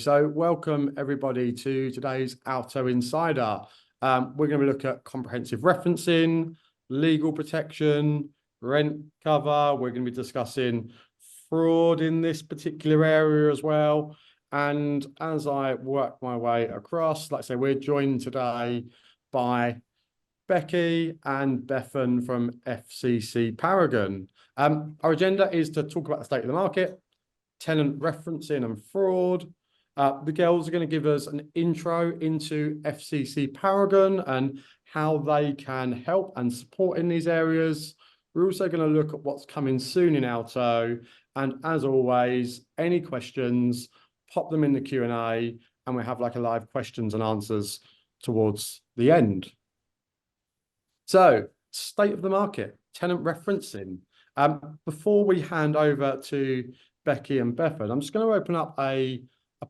So welcome everybody to today's Alto Insider. We're going to look at comprehensive referencing, legal protection, rent cover. We're going to be discussing fraud in this particular area as well. And as I work my way across, like I say, we're joined today by Becky and Bethan from FCC Paragon. Our agenda is to talk about the state of the market, tenant referencing and fraud. The girls are going to give us an intro into FCC Paragon and how they can help and support in these areas. We're also going to look at what's coming soon in Alto. And as always, any questions, pop them in the Q&A, and we have like a live questions and answers towards the end. So, state of the market, tenant referencing. Before we hand over to Becky and Bethan, I'm just going to open up a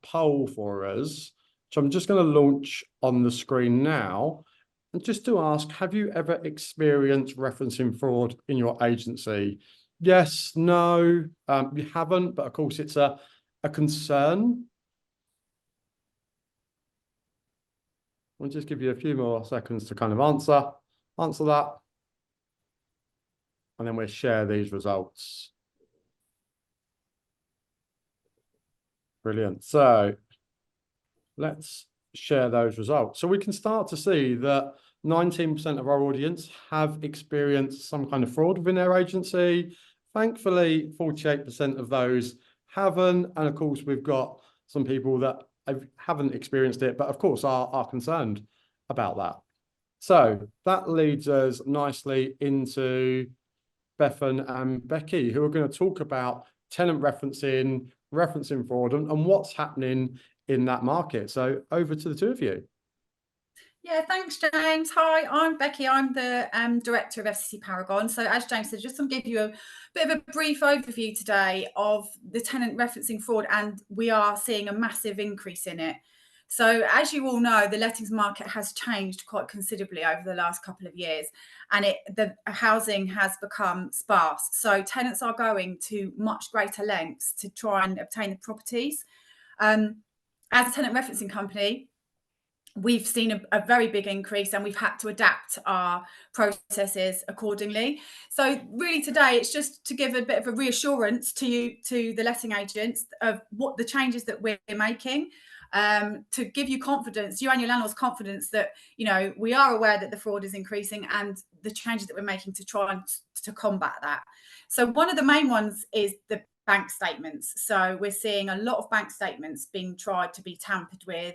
poll for us. So I'm just going to launch on the screen now. And just to ask, have you ever experienced referencing fraud in your agency? Yes, no, you haven't, but of course it's a concern. I'll just give you a few more seconds to kind of answer that. And then we'll share these results. Brilliant. So let's share those results. So we can start to see that 19% of our audience have experienced some kind of fraud within their agency. Thankfully, 48% of those haven't. And of course, we've got some people that haven't experienced it, but of course are concerned about that. So that leads us nicely into Bethan and Becky, who are going to talk about tenant referencing fraud and what's happening in that market. So over to the two of you. Yeah, thanks, James. Hi, I'm Becky. I'm the director of FCC Paragon. So as James said, just to give you a bit of a brief overview today of the tenant referencing fraud, and we are seeing a massive increase in it. So as you all know, the lettings market has changed quite considerably over the last couple of years, and the housing has become sparse. So tenants are going to much greater lengths to try and obtain the properties. As a tenant referencing company, we've seen a very big increase, and we've had to adapt our processes accordingly. So really today, it's just to give a bit of a reassurance to the letting agents of what the changes that we're making, to give you confidence, you and your landlords confidence that, you know, we are aware that the fraud is increasing and the changes that we're making to try and to combat that. So one of the main ones is the bank statements. So we're seeing a lot of bank statements being tried to be tampered with,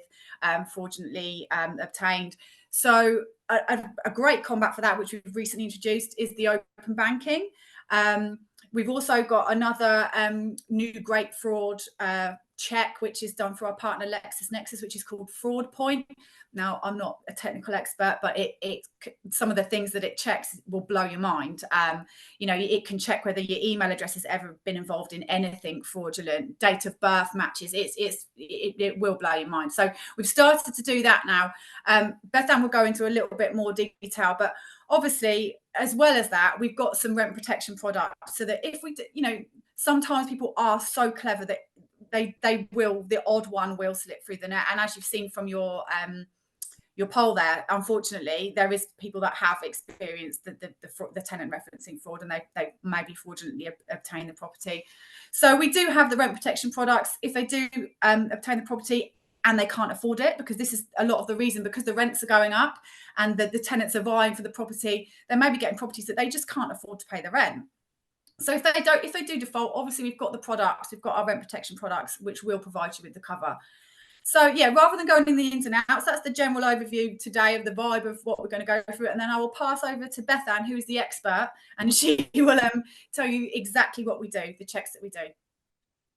fraudulently obtained. So a great combat for that, which we've recently introduced, is the open banking. We've also got another new great fraud check, which is done for our partner LexisNexis, which is called Fraud Point. Now, I'm not a technical expert, but some of the things that it checks will blow your mind. You know, it can check whether your email address has ever been involved in anything fraudulent, date of birth matches. It will blow your mind. So we've started to do that now. Bethan will go into a little bit more detail, but obviously, as well as that, we've got some rent protection products, so that if we, you know, sometimes people are so clever that the odd one will slip through the net. And as you've seen from your poll there, unfortunately, there is people that have experienced the tenant referencing fraud, and they maybe fraudulently obtain the property. So we do have the rent protection products if they do obtain the property and they can't afford it, because this is a lot of the reason, because the rents are going up and the tenants are vying for the property. They may be getting properties that they just can't afford to pay the rent. So if they do default, obviously we've got the products, we've got our rent protection products, which will provide you with the cover. So yeah, rather than going in the ins and outs, that's the general overview today of the vibe of what we're going to go through. And then I will pass over to Bethan, who is the expert, and she will tell you exactly what we do, the checks that we do.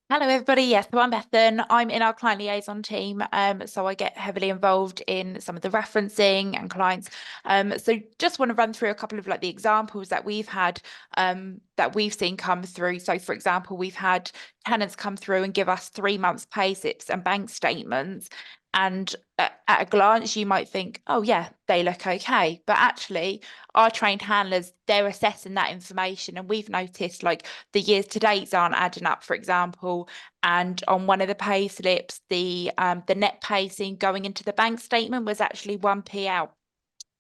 Hello, everybody. Yes, so I'm Bethan. I'm in our client liaison team. So I get heavily involved in some of the referencing and clients. So just want to run through a couple of like the examples that we've had that we've seen come through. So for example, we've had tenants come through and give us 3 months pay slips and bank statements. And at a glance, you might think, oh yeah, they look okay. But actually, our trained handlers, they're assessing that information. And we've noticed like the years to dates aren't adding up, for example. And on one of the pay slips, the net pay seen going into the bank statement was actually 1p out.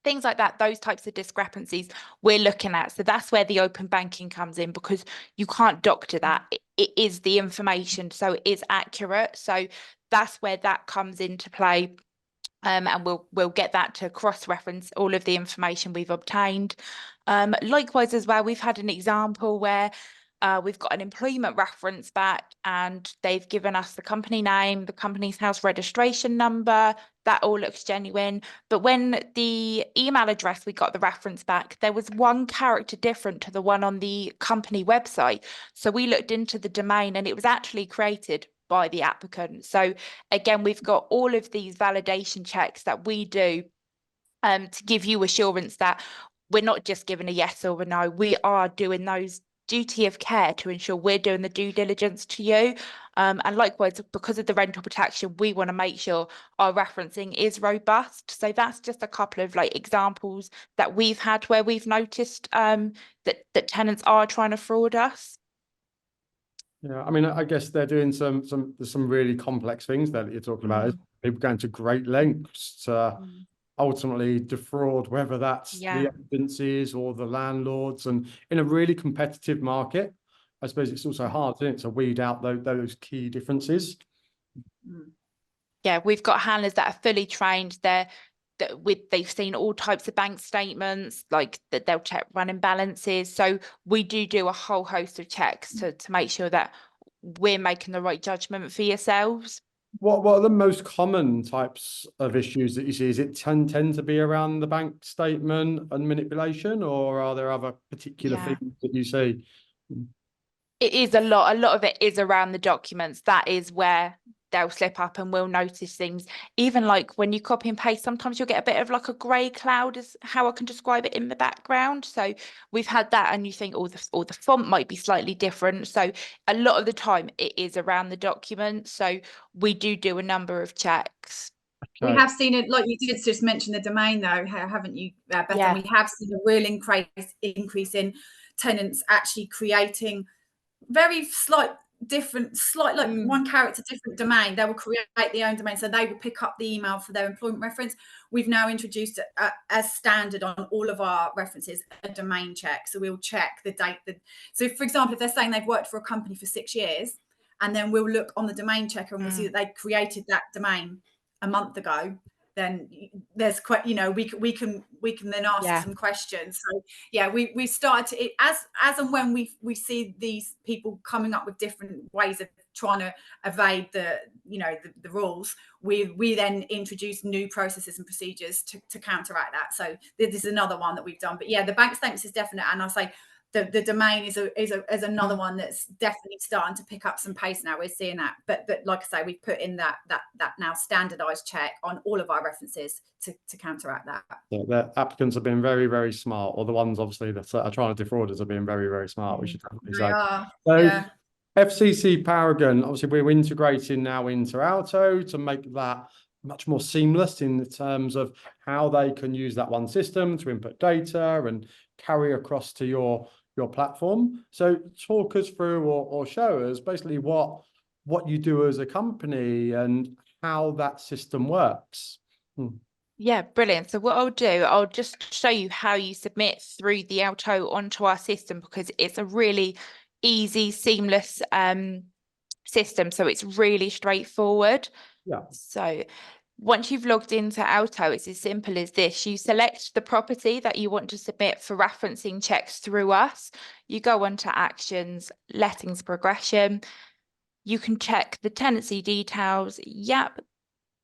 Things like that, those types of discrepancies we're looking at. So that's where the open banking comes in, because you can't doctor that. It is the information, so it is accurate. So that's where that comes into play. And we'll get that to cross-reference all of the information we've obtained. Likewise as well, we've had an example where we've got an employment reference back and they've given us the company name, the company's house registration number. That all looks genuine. But when the email address we got the reference back, there was 1 character different to the one on the company website. So we looked into the domain and it was actually created by the applicant. So again, we've got all of these validation checks that we do to give you assurance that we're not just giving a yes or a no. We are doing those duty of care to ensure we're doing the due diligence to you. And likewise, because of the rental protection, we want to make sure our referencing is robust. So that's just a couple of like examples that we've had where we've noticed that tenants are trying to fraud us. Yeah, I mean, I guess they're doing some really complex things there that you're talking about. People going to great lengths to ultimately defraud, whether that's the agencies or the landlords, and in a really competitive market, I suppose it's also hard, isn't it, to weed out those key differences. Yeah, we've got handlers that are fully trained. They've seen all types of bank statements, like that they'll check running balances. So we do a whole host of checks to make sure that we're making the right judgment for yourselves. What are the most common types of issues that you see? Is it tend to be around the bank statement and manipulation, or are there other particular things that you see? It is a lot of it is around the documents. That is where they'll slip up and we'll notice things. Even like when you copy and paste, sometimes you'll get a bit of like a grey cloud, is how I can describe it, in the background. So we've had that, and you think, oh, the font might be slightly different. So a lot of the time it is around the document. So we do a number of checks. We have seen it, like you did just mention the domain though, haven't you, Beth? Yeah. And we have seen a real increase in tenants actually creating very slight like 1 character different domain. They will create their own domain, so they will pick up the email for their employment reference. We've now introduced as standard on all of our references a domain check. So we'll check the date so for example, if they're saying they've worked for a company for 6 years, and then we'll look on the domain checker and we'll see that they created that domain a month ago, then there's quite, we can then ask some questions. So yeah, we started to, as and when we see these people coming up with different ways of trying to evade the rules, we then introduce new processes and procedures to counteract that. So this is another one that we've done. But yeah, the bank statements is definite, and I'll say the domain is another one that's definitely starting to pick up some pace now. We're seeing that, but like I say, we've put in that now standardized check on all of our references to counteract that. Yeah, the applicants have been very, very smart, or the ones obviously that are trying to defraud us have been very, very smart. We should definitely say. So FCC Paragon, obviously we're integrating now into Alto to make that much more seamless in terms of how they can use that one system to input data and carry across to your platform. So talk us through or show us basically what you do as a company and how that system works. Yeah, brilliant. So what I'll just show you how you submit through the Alto onto our system, because it's a really easy, seamless system. So it's really straightforward. Yeah. So once you've logged into Alto, it's as simple as this. You select the property that you want to submit for referencing checks through us. You go on to actions, lettings progression. You can check the tenancy details. Yep.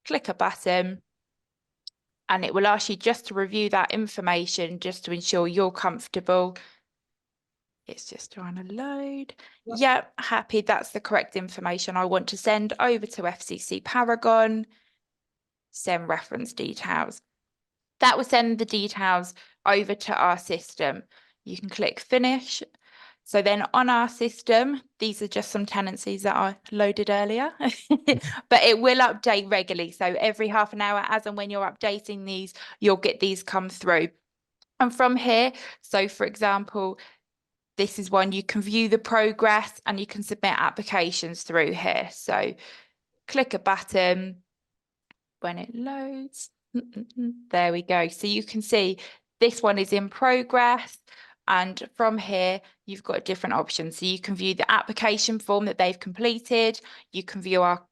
Click a button, and it will ask you just to review that information just to ensure you're comfortable. It's just trying to load. Yep, happy. That's the correct information I want to send over to FCC Paragon. Send reference details. That will send the details over to our system. You can click finish. So then on our system, these are just some tenancies that I loaded earlier, but it will update regularly. So every half an hour, as and when you're updating these, you'll get these come through. And from here, so for example, this is one you can view the progress and you can submit applications through here. So click a button when it loads. There we go. So you can see this one is in progress. And from here, you've got different options. So you can view the application form that they've completed. You can view our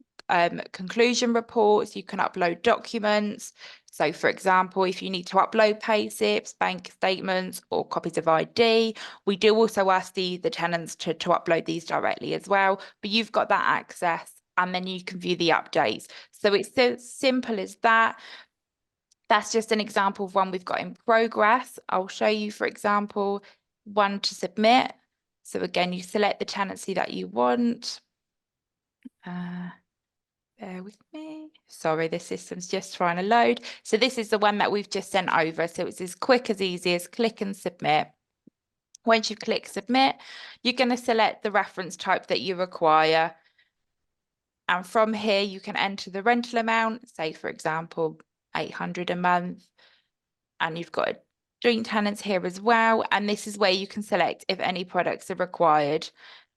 conclusion reports. You can upload documents. So for example, if you need to upload payslips, bank statements, or copies of ID, we do also ask the tenants to upload these directly as well, but you've got that access, and then you can view the updates. So it's so simple as that. That's just an example of one we've got in progress. I'll show you, for example, one to submit. So again, you select the tenancy that you want. Bear with me. Sorry, the system's just trying to load. So this is the one that we've just sent over. So it's as quick as easy as click and submit. Once you click submit, you're going to select the reference type that you require. And from here, you can enter the rental amount, say, for example, 800 a month. And you've got joint tenants here as well. And this is where you can select if any products are required.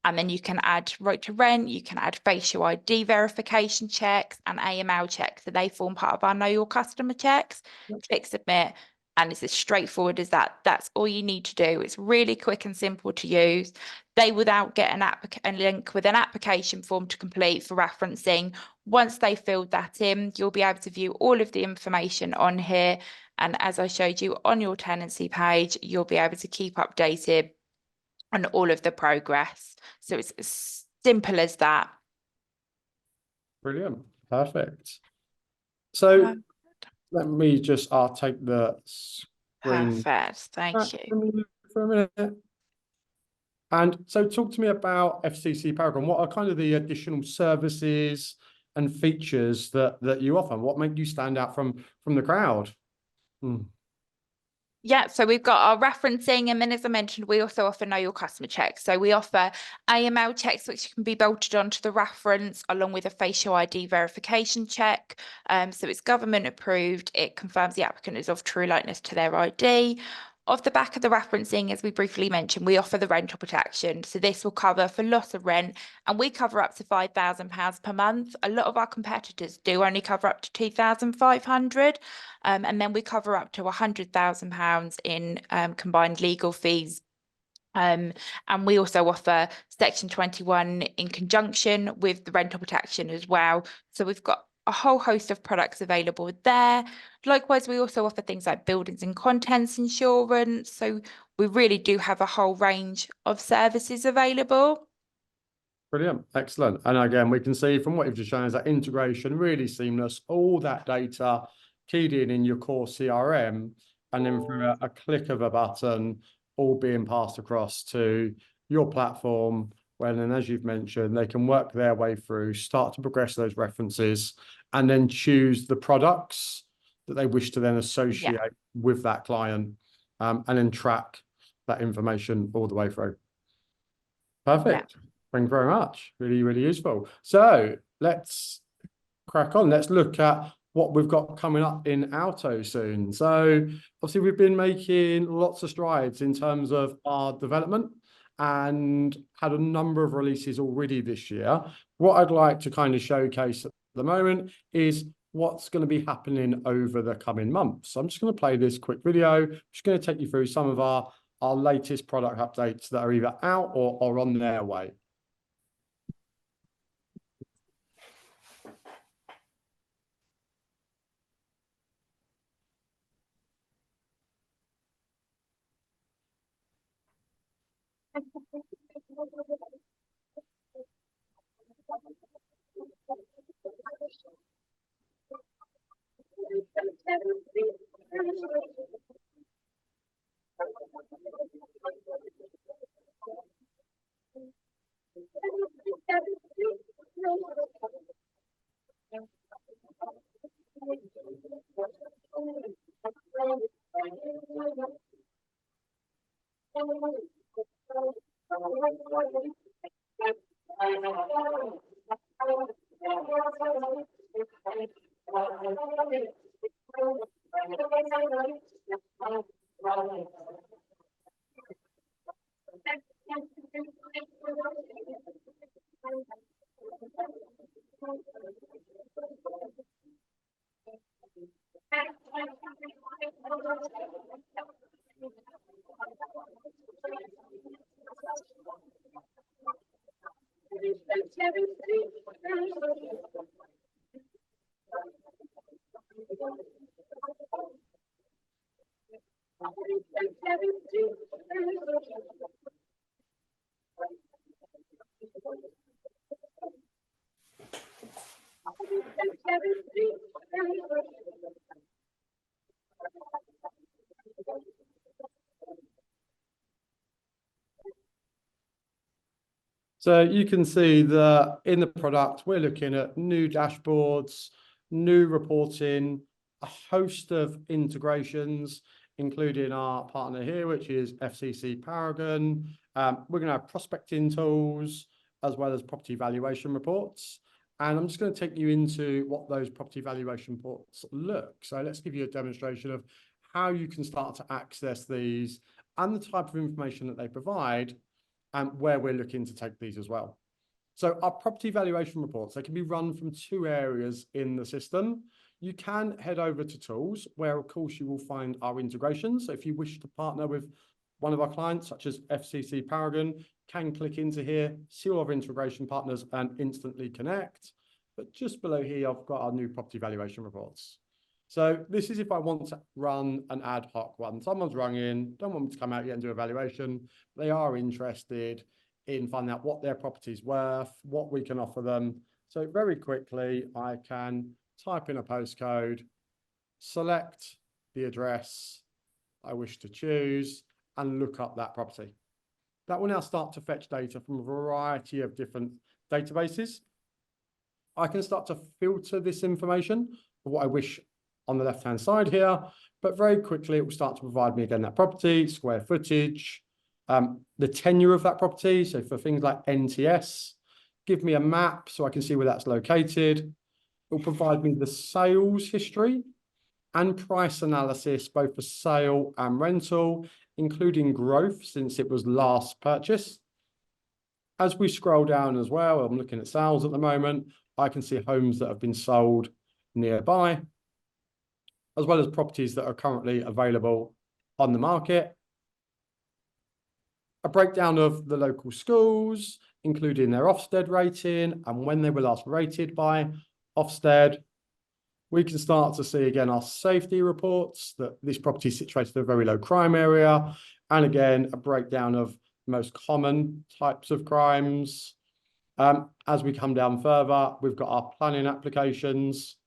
And then you can add right to rent, you can add facial ID verification checks and AML checks. So they form part of our Know Your Customer checks. Click submit, and it's as straightforward as that. That's all you need to do. It's really quick and simple to use. They without get a link with an application form to complete for referencing. Once they filled that in, you'll be able to view all of the information on here. And as I showed you on your tenancy page, you'll be able to keep updated on all of the progress. So it's as simple as that. Brilliant. Perfect. So let me just, I'll take the screen. Perfect. Thank you. For a minute. And so talk to me about FCC Paragon. What are kind of the additional services and features that you offer? What make you stand out from the crowd? Yeah, so we've got our referencing, and then as I mentioned, we also offer Know Your Customer checks. So we offer AML checks, which can be bolted onto the reference, along with a facial ID verification check. So it's government approved. It confirms the applicant is of true likeness to their ID. Off the back of the referencing, as we briefly mentioned, we offer the rental protection. So this will cover for loss of rent, and we cover up to £5,000 per month. A lot of our competitors do only cover up to £2,500. And then we cover up to £100,000 in combined legal fees. And we also offer Section 21 in conjunction with the rental protection as well. So we've got a whole host of products available there. Likewise, we also offer things like buildings and contents insurance. So we really do have a whole range of services available. Brilliant. Excellent. And again, we can see from what you've just shown is that integration really seamless, all that data keyed in your core CRM, and then through a click of a button, all being passed across to your platform. When, and as you've mentioned, they can work their way through, start to progress those references, and then choose the products that they wish to then associate with that client, and then track that information all the way through. Perfect. Thank you very much. Really, really useful. So let's crack on. Let's look at what we've got coming up in Alto soon. So obviously we've been making lots of strides in terms of our development and had a number of releases already this year. What I'd like to kind of showcase at the moment is what's going to be happening over the coming months. So I'm just going to play this quick video. I'm just going to take you through some of our latest product updates that are either out or on their way. So you can see that in the product, we're looking at new dashboards, new reporting, a host of integrations, including our partner here, which is FCC Paragon. We're going to have prospecting tools, as well as property valuation reports. And I'm just going to take you into what those property valuation reports look. So let's give you a demonstration of how you can start to access these and the type of information that they provide, and where we're looking to take these as well. So our property valuation reports, they can be run from two areas in the system. You can head over to tools, where of course you will find our integrations. So if you wish to partner with one of our clients, such as FCC Paragon, can click into here, see all of our integration partners and instantly connect. But just below here, I've got our new property valuation reports. So this is if I want to run an ad hoc one. Someone's rung in, don't want me to come out yet and do a valuation. They are interested in finding out what their property's worth, what we can offer them. So very quickly, I can type in a postcode, select the address I wish to choose, and look up that property. That will now start to fetch data from a variety of different databases. I can start to filter this information for what I wish on the left-hand side here, but very quickly it will start to provide me again that property, square footage, the tenure of that property. So for things like NTS, give me a map so I can see where that's located. It will provide me the sales history and price analysis, both for sale and rental, including growth since it was last purchased. As we scroll down as well, I'm looking at sales at the moment, I can see homes that have been sold nearby, as well as properties that are currently available on the market. A breakdown of the local schools, including their Ofsted rating and when they were last rated by Ofsted. We can start to see again our safety reports, that this property is situated in a very low crime area. And again, a breakdown of most common types of crimes. As we come down further, we've got our planning applications,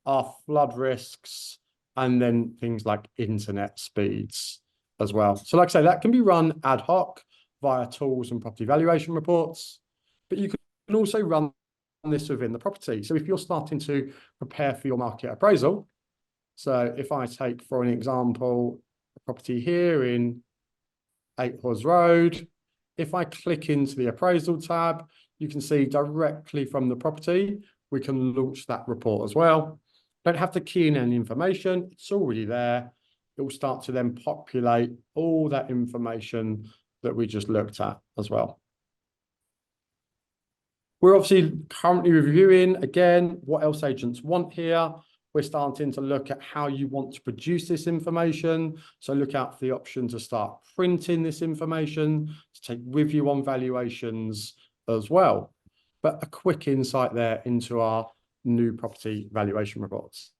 our flood risks, and then things like internet speeds as well. So like I say, that can be run ad hoc via tools and property valuation reports, but you can also run this within the property. So if you're starting to prepare for your market appraisal, so if I take, for an example, a property here in 8 Hawes Road, if I click into the appraisal tab, you can see directly from the property, we can launch that report as well. Don't have to key in any information, it's already there. It will start to then populate all that information that we just looked at as well. We're obviously currently reviewing, again, what else agents want here. We're starting to look at how you want to produce this information. So look out for the option to start printing this information, to take with you on valuations as well. But a quick insight there into our new property valuation reports.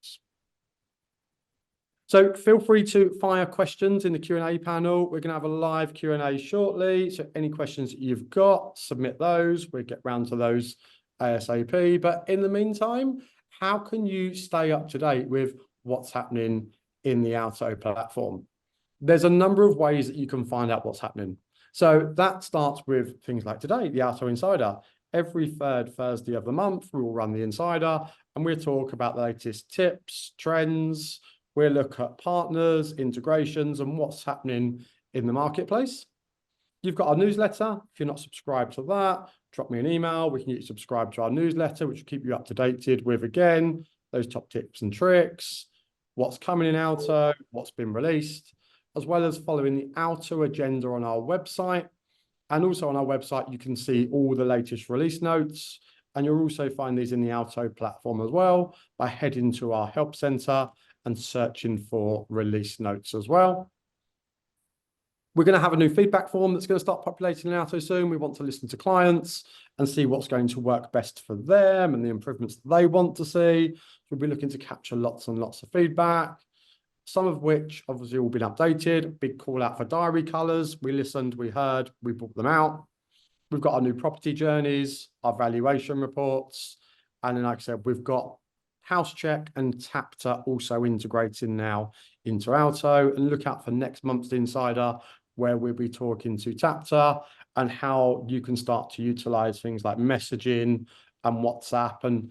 So feel free to fire questions in the Q&A panel. We're going to have a live Q&A shortly. So any questions that you've got, submit those. We'll get round to those ASAP. But in the meantime, how can you stay up to date with what's happening in the Alto platform? There's a number of ways that you can find out what's happening. So that starts with things like today, the Alto Insider. Every third Thursday of the month, we will run the Insider and we'll talk about the latest tips, trends. We'll look at partners, integrations, and what's happening in the marketplace. You've got our newsletter. If you're not subscribed to that, drop me an email. We can get you subscribed to our newsletter, which will keep you up to date with, again, those top tips and tricks, what's coming in Alto, what's been released, as well as following the Alto agenda on our website. And also on our website, you can see all the latest release notes. And you'll also find these in the Alto platform as well by heading to our help center and searching for release notes as well. We're going to have a new feedback form that's going to start populating in Alto soon. We want to listen to clients and see what's going to work best for them and the improvements that they want to see. We'll be looking to capture lots and lots of feedback, some of which obviously all been updated. Big call out for diary colors. We listened, we heard, we brought them out. We've got our new property journeys, our valuation reports. And then, like I said, we've got House Check and Tapta also integrating now into Alto. And look out for next month's Insider, where we'll be talking to Tapta and how you can start to utilize things like messaging and WhatsApp and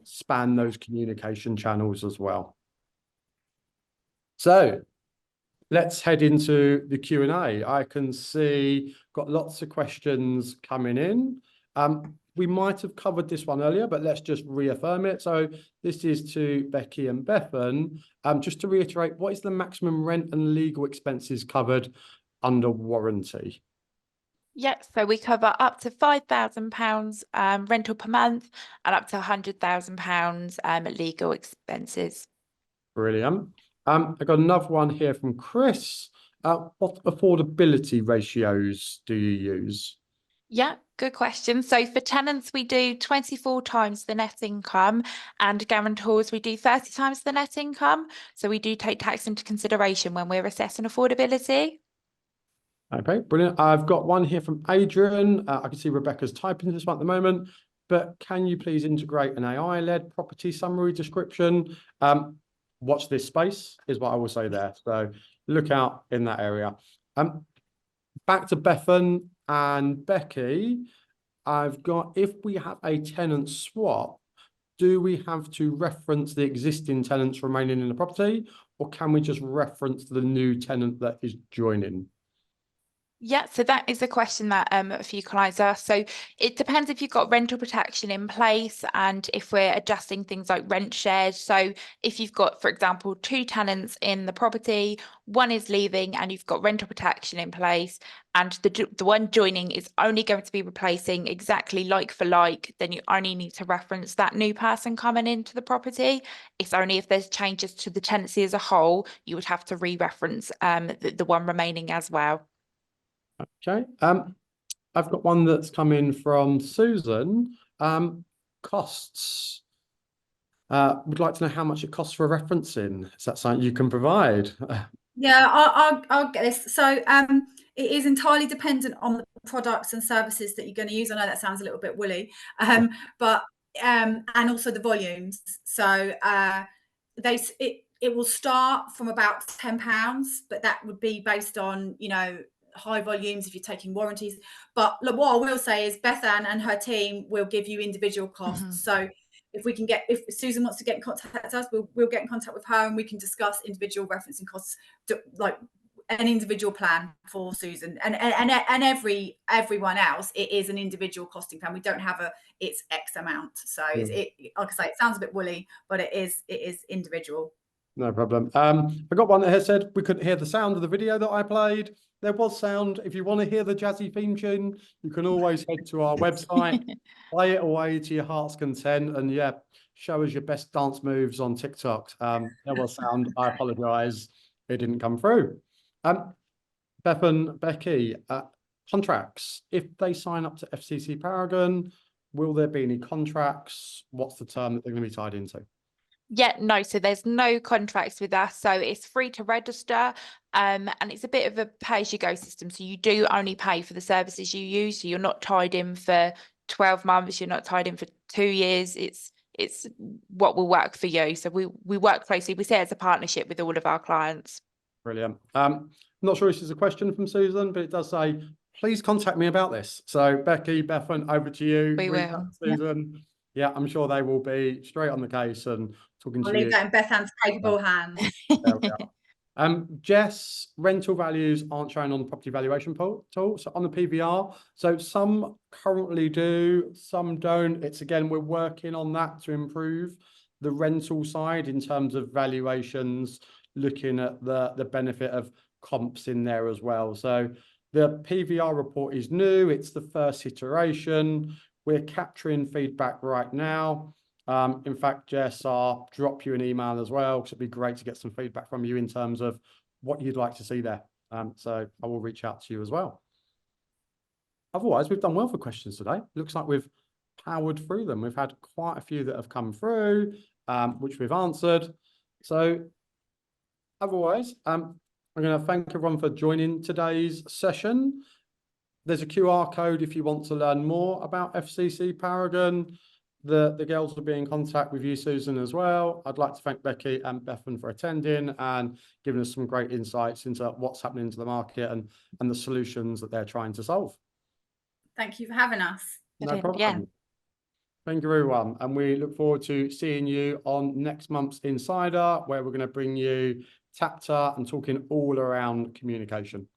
span those communication channels as well. So let's head into the Q&A. I can see got lots of questions coming in. We might have covered this one earlier, but let's just reaffirm it. So this is to Becky and Bethan. Just to reiterate, what is the maximum rent and legal expenses covered under warranty? Yeah, so we cover up to £5,000 rental per month and up to £100,000 legal expenses. Brilliant. I've got another one here from Chris. What affordability ratios do you use? Yeah, good question. So for tenants, we do 24 times the net income, and guarantors, we do 30 times the net income. So we do take tax into consideration when we're assessing affordability. Okay, brilliant. I've got one here from Adrian. I can see Rebecca's typing this one at the moment, but can you please integrate an AI-led property summary description? Watch this space is what I will say there. So look out in that area. Back to Bethan and Becky. I've got, if we have a tenant swap, do we have to reference the existing tenants remaining in the property, or can we just reference the new tenant that is joining? Yeah, so that is a question that a few clients ask. So it depends if you've got rental protection in place and if we're adjusting things like rent shares. So if you've got, for example, 2 tenants in the property, one is leaving and you've got rental protection in place, and the one joining is only going to be replacing exactly like for like, then you only need to reference that new person coming into the property. It's only if there's changes to the tenancy as a whole, you would have to re-reference the one remaining as well. Okay. I've got one that's come in from Susan. Costs. Would like to know how much it costs for referencing. Is that something you can provide? Yeah, I'll get this. So it is entirely dependent on the products and services that you're going to use. I know that sounds a little bit woolly, but and also the volumes. So it will start from about £10, but that would be based on, you know, high volumes if you're taking warranties. But look, what I will say is Bethan and her team will give you individual costs. So if Susan wants to get in contact with us, we'll get in contact with her and we can discuss individual referencing costs, like an individual plan for Susan and everyone else. It is an individual costing plan. We don't have it's X amount. So like I say, it sounds a bit woolly, but it is individual. No problem. I got one that has said we couldn't hear the sound of the video that I played. There was sound. If you want to hear the jazzy theme tune, you can always head to our website, play it away to your heart's content, and yeah, show us your best dance moves on TikTok. There was sound. I apologize. It didn't come through. Bethan, Becky, contracts. If they sign up to FCC Paragon, will there be any contracts? What's the term that they're going to be tied into? Yeah, no, so there's no contracts with us. So it's free to register, and it's a bit of a pay-as-you-go system. So you do only pay for the services you use. So you're not tied in for 12 months, you're not tied in for 2 years. It's what will work for you. So we work closely. We see it as a partnership with all of our clients. Brilliant. I'm not sure if this is a question from Susan, but it does say, please contact me about this. So Becky, Bethan, over to you. We will. Susan. Yeah, I'm sure they will be straight on the case and talking to you. I'll leave that in Bethan's capable hands. There we are. Jess, rental values aren't shown on the property valuation tool, so on the PVR. So some currently do, some don't. It's again, we're working on that to improve the rental side in terms of valuations, looking at the benefit of comps in there as well. So the PVR report is new. It's the first iteration. We're capturing feedback right now. In fact, Jess, I'll drop you an email as well, because it'd be great to get some feedback from you in terms of what you'd like to see there. So I will reach out to you as well. Otherwise, we've done well for questions today. Looks like we've powered through them. We've had quite a few that have come through, which we've answered. So otherwise, I'm going to thank everyone for joining today's session. There's a QR code if you want to learn more about FCC Paragon. The girls will be in contact with you, Susan, as well. I'd like to thank Becky and Bethan for attending and giving us some great insights into what's happening to the market and the solutions that they're trying to solve. Thank you for having us. No problem. Yeah. Thank you, everyone. And we look forward to seeing you on next month's Insider, where we're going to bring you chapter and talking all around communication.